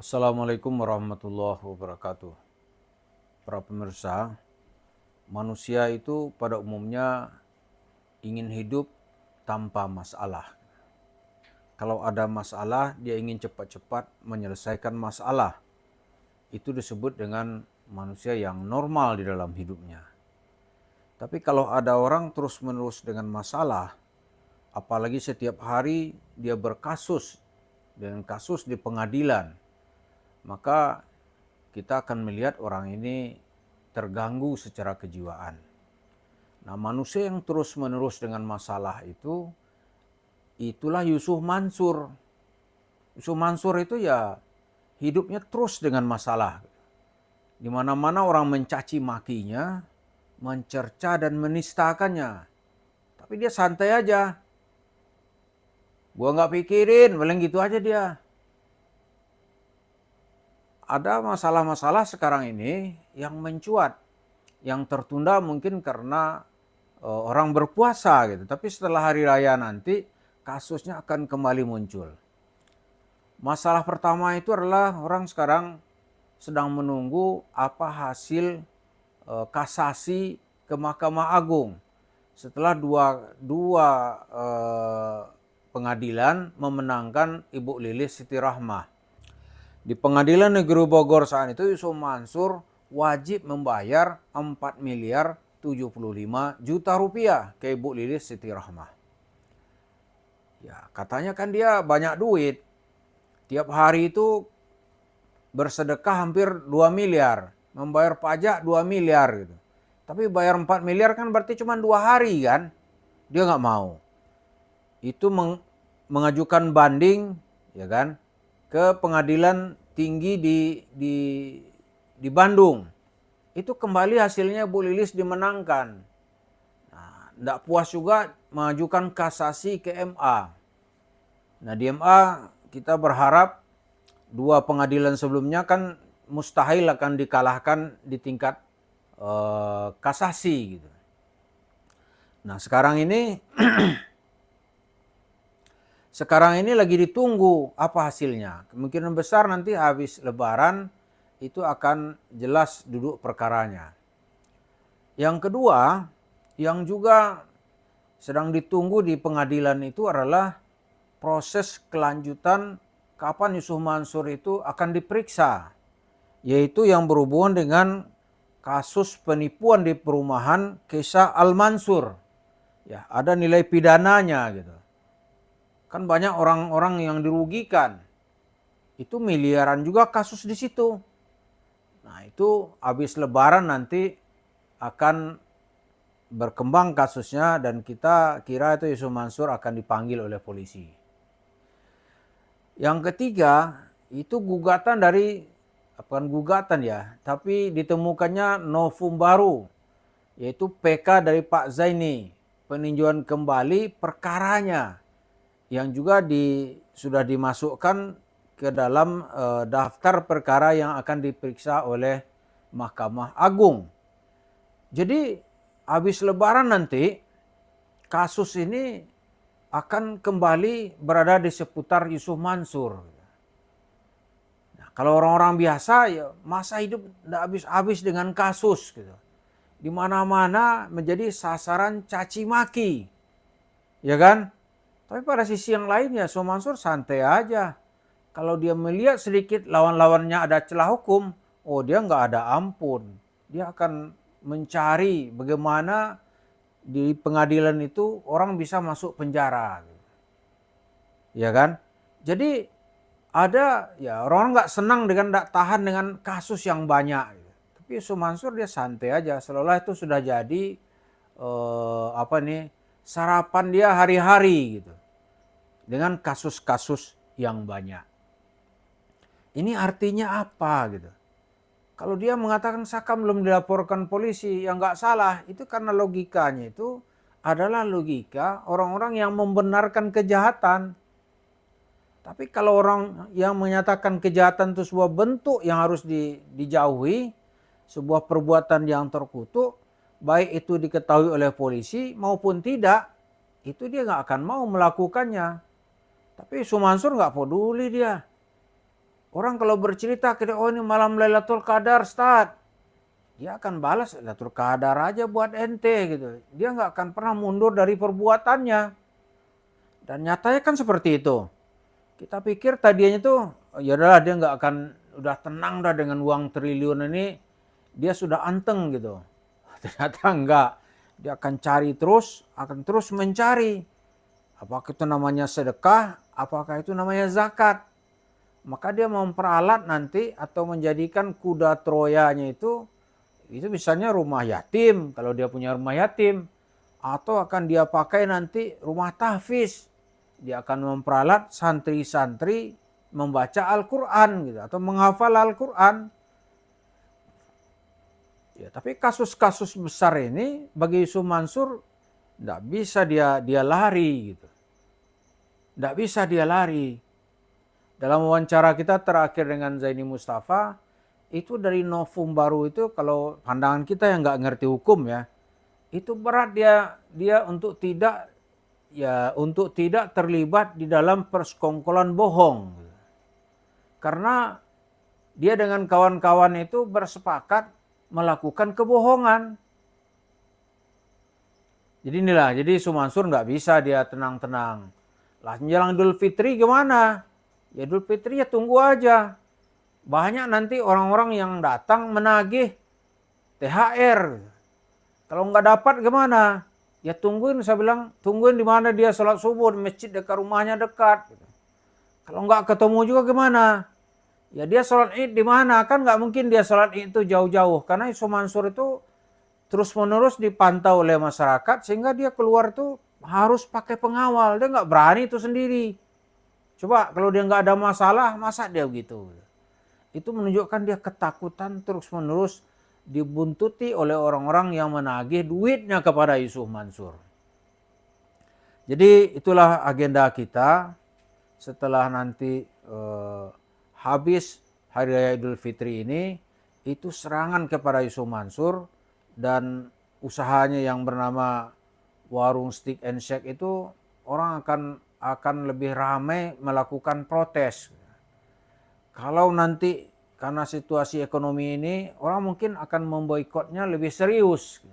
Assalamualaikum warahmatullahi wabarakatuh. Para pemirsa, manusia itu pada umumnya ingin hidup tanpa masalah. Kalau ada masalah, dia ingin cepat-cepat menyelesaikan masalah. Itu disebut dengan manusia yang normal di dalam hidupnya. Tapi kalau ada orang terus-menerus dengan masalah, apalagi setiap hari dia berkasus dengan kasus di pengadilan, maka kita akan melihat orang ini terganggu secara kejiwaan. Nah, manusia yang terus-menerus dengan masalah itulah Yusuf Mansur. Yusuf Mansur itu ya hidupnya terus dengan masalah. Di mana-mana orang mencaci makinya, mencerca dan menistakannya. Tapi dia santai aja. Gua nggak pikirin, paling gitu aja dia. Ada masalah-masalah sekarang ini yang mencuat, yang tertunda mungkin karena orang berpuasa gitu. Tapi setelah hari raya nanti kasusnya akan kembali muncul. Masalah pertama itu adalah orang sekarang sedang menunggu apa hasil kasasi ke Mahkamah Agung. Setelah dua pengadilan memenangkan Ibu Lilis Siti Rahmah. Di Pengadilan Negeri Bogor saat itu Yusuf Mansur wajib membayar 4 miliar 75 juta rupiah ke Ibu Lilis Siti Rahmah. Ya, katanya kan dia banyak duit. Tiap hari itu bersedekah hampir 2 miliar. Membayar pajak 2 miliar gitu. Tapi bayar 4 miliar kan berarti cuma 2 hari kan. Dia nggak mau. Itu mengajukan banding ya kan ke pengadilan tinggi di Bandung. Itu kembali hasilnya Bu Lilis dimenangkan. Nah, tidak puas juga mengajukan kasasi ke MA. Nah, di MA kita berharap dua pengadilan sebelumnya kan mustahil akan dikalahkan di tingkat kasasi gitu. Nah, sekarang ini lagi ditunggu apa hasilnya. Kemungkinan besar nanti habis Lebaran itu akan jelas duduk perkaranya. Yang kedua, yang juga sedang ditunggu di pengadilan itu adalah proses kelanjutan kapan Yusuf Mansur itu akan diperiksa. Yaitu yang berhubungan dengan kasus penipuan di perumahan Kisah Al-Mansur. Ya, ada nilai pidananya gitu. Kan banyak orang-orang yang dirugikan. Itu miliaran juga kasus di situ. Nah, itu habis Lebaran nanti akan berkembang kasusnya dan kita kira itu Yusuf Mansur akan dipanggil oleh polisi. Yang ketiga, itu gugatan dari, bukan gugatan ya, tapi ditemukannya novum baru, yaitu PK dari Pak Zaini, peninjauan kembali perkaranya, yang juga sudah dimasukkan ke dalam daftar perkara yang akan diperiksa oleh Mahkamah Agung. Jadi habis Lebaran nanti kasus ini akan kembali berada di seputar Yusuf Mansur. Nah, kalau orang-orang biasa ya masa hidup tidak habis-habis dengan kasus gitu. Di mana-mana menjadi sasaran caci maki. Ya kan? Tapi pada sisi yang lain ya Yusuf Mansur santai aja. Kalau dia melihat sedikit lawan-lawannya ada celah hukum, oh dia nggak ada ampun. Dia akan mencari bagaimana di pengadilan itu orang bisa masuk penjara. Ya kan? Jadi ada ya orang nggak senang dengan nggak tahan dengan kasus yang banyak. Tapi Yusuf Mansur dia santai aja. Seolah itu sudah jadi sarapan dia hari-hari gitu. Dengan kasus-kasus yang banyak. Ini artinya apa gitu? Kalau dia mengatakan Sakam belum dilaporkan polisi, yang nggak salah itu karena logikanya itu adalah logika orang-orang yang membenarkan kejahatan. Tapi kalau orang yang menyatakan kejahatan itu sebuah bentuk yang harus dijauhi, sebuah perbuatan yang terkutuk, baik itu diketahui oleh polisi maupun tidak, itu dia nggak akan mau melakukannya. Tapi Yusuf Mansur nggak peduli dia. Orang kalau bercerita, oh ini malam Lailatul Qadar, Ustaz. Dia akan balas, Lailatul Qadar aja buat ente gitu. Dia nggak akan pernah mundur dari perbuatannya. Dan nyatanya kan seperti itu. Kita pikir tadinya tuh, ya udahlah dia nggak akan, udah tenang dah dengan uang triliun ini, dia sudah anteng gitu. Ternyata enggak. Dia akan cari terus, akan terus mencari. Apakah itu namanya sedekah, apakah itu namanya zakat. Maka dia memperalat nanti atau menjadikan kuda Troyanya itu misalnya rumah yatim, kalau dia punya rumah yatim. Atau akan dia pakai nanti rumah tahfiz. Dia akan memperalat santri-santri membaca Al-Quran gitu, atau menghafal Al-Quran. Ya, tapi kasus-kasus besar ini bagi Yusuf Mansur tidak bisa dia lari gitu. Tidak bisa dia lari. Dalam wawancara kita terakhir dengan Zaini Mustafa, itu dari novum baru itu, kalau pandangan kita yang nggak ngerti hukum ya, itu berat dia untuk tidak terlibat di dalam persekongkolan bohong. Karena dia dengan kawan-kawan itu bersepakat melakukan kebohongan. Jadi inilah, jadi Yusuf Mansur nggak bisa dia tenang-tenang. Lah menjelang Idul Fitri gimana? Ya Idul Fitri ya tunggu aja. Banyak nanti orang-orang yang datang menagih THR. Kalau nggak dapat gimana? Ya tungguin, saya bilang, tungguin di mana dia sholat subuh, di masjid dekat rumahnya dekat. Kalau nggak ketemu juga gimana? Ya dia sholat id di mana? Kan nggak mungkin dia sholat id itu jauh-jauh. Karena Yusuf Mansur itu terus-menerus dipantau oleh masyarakat, sehingga dia keluar tuh harus pakai pengawal. Dia nggak berani itu sendiri. Coba kalau dia nggak ada masalah, masa dia begitu? Itu menunjukkan dia ketakutan terus-menerus dibuntuti oleh orang-orang yang menagih duitnya kepada Yusuf Mansur. Jadi itulah agenda kita setelah nanti habis Hari Raya Idul Fitri ini, itu serangan kepada Yusuf Mansur, dan usahanya yang bernama Warung Steak and Shake itu orang akan lebih ramai melakukan protes. Kalau nanti karena situasi ekonomi ini, orang mungkin akan memboikotnya lebih serius.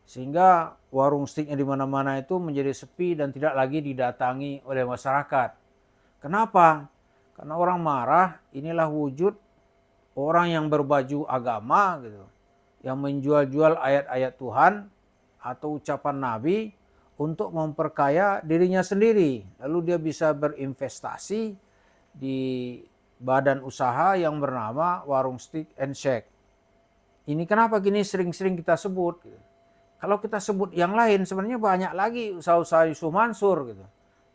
Sehingga warung steaknya di mana-mana itu menjadi sepi dan tidak lagi didatangi oleh masyarakat. Kenapa? Karena orang marah, inilah wujud orang yang berbaju agama gitu, yang menjual-jual ayat-ayat Tuhan atau ucapan Nabi untuk memperkaya dirinya sendiri. Lalu dia bisa berinvestasi di badan usaha yang bernama Warung Steak and Shake. Ini kenapa gini sering-sering kita sebut. Kalau kita sebut yang lain, sebenarnya banyak lagi usaha-usaha Yusuf Mansur gitu.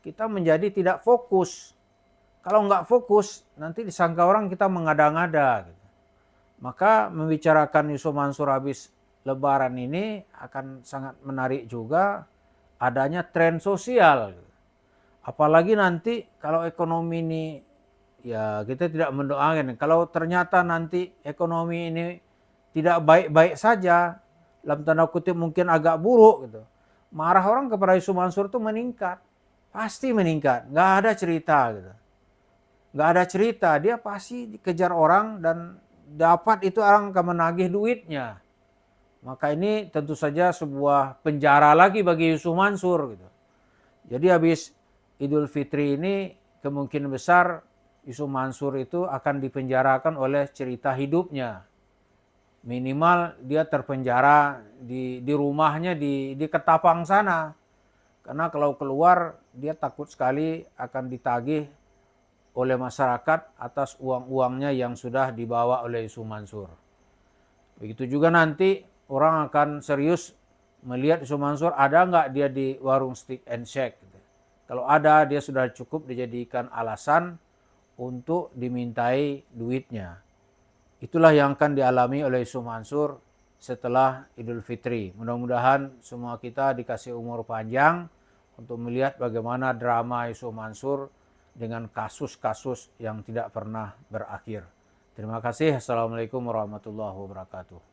Kita menjadi tidak fokus. Kalau nggak fokus, nanti disangka orang kita mengada-ngada gitu. Maka membicarakan Yusuf Mansur habis Lebaran ini akan sangat menarik juga adanya tren sosial. Apalagi nanti kalau ekonomi ini, ya kita tidak mendoakan. Kalau ternyata nanti ekonomi ini tidak baik-baik saja, dalam tanda kutip mungkin agak buruk gitu, marah orang kepada Yusuf Mansur itu meningkat. Pasti meningkat, nggak ada cerita gitu. Nggak ada cerita, dia pasti dikejar orang dan dapat itu orang akan menagih duitnya. Maka ini tentu saja sebuah penjara lagi bagi Yusuf Mansur gitu. Jadi habis Idul Fitri ini kemungkinan besar Yusuf Mansur itu akan dipenjarakan oleh cerita hidupnya. Minimal dia terpenjara di rumahnya di Ketapang sana. Karena kalau keluar dia takut sekali akan ditagih oleh masyarakat atas uang-uangnya yang sudah dibawa oleh Yusuf Mansur. Begitu juga nanti orang akan serius melihat Yusuf Mansur ada nggak dia di Warung Steak and Shake. Kalau ada, dia sudah cukup dijadikan alasan untuk dimintai duitnya. Itulah yang akan dialami oleh Yusuf Mansur setelah Idul Fitri. Mudah-mudahan semua kita dikasih umur panjang untuk melihat bagaimana drama Yusuf Mansur dengan kasus-kasus yang tidak pernah berakhir. Terima kasih. Assalamualaikum warahmatullahi wabarakatuh.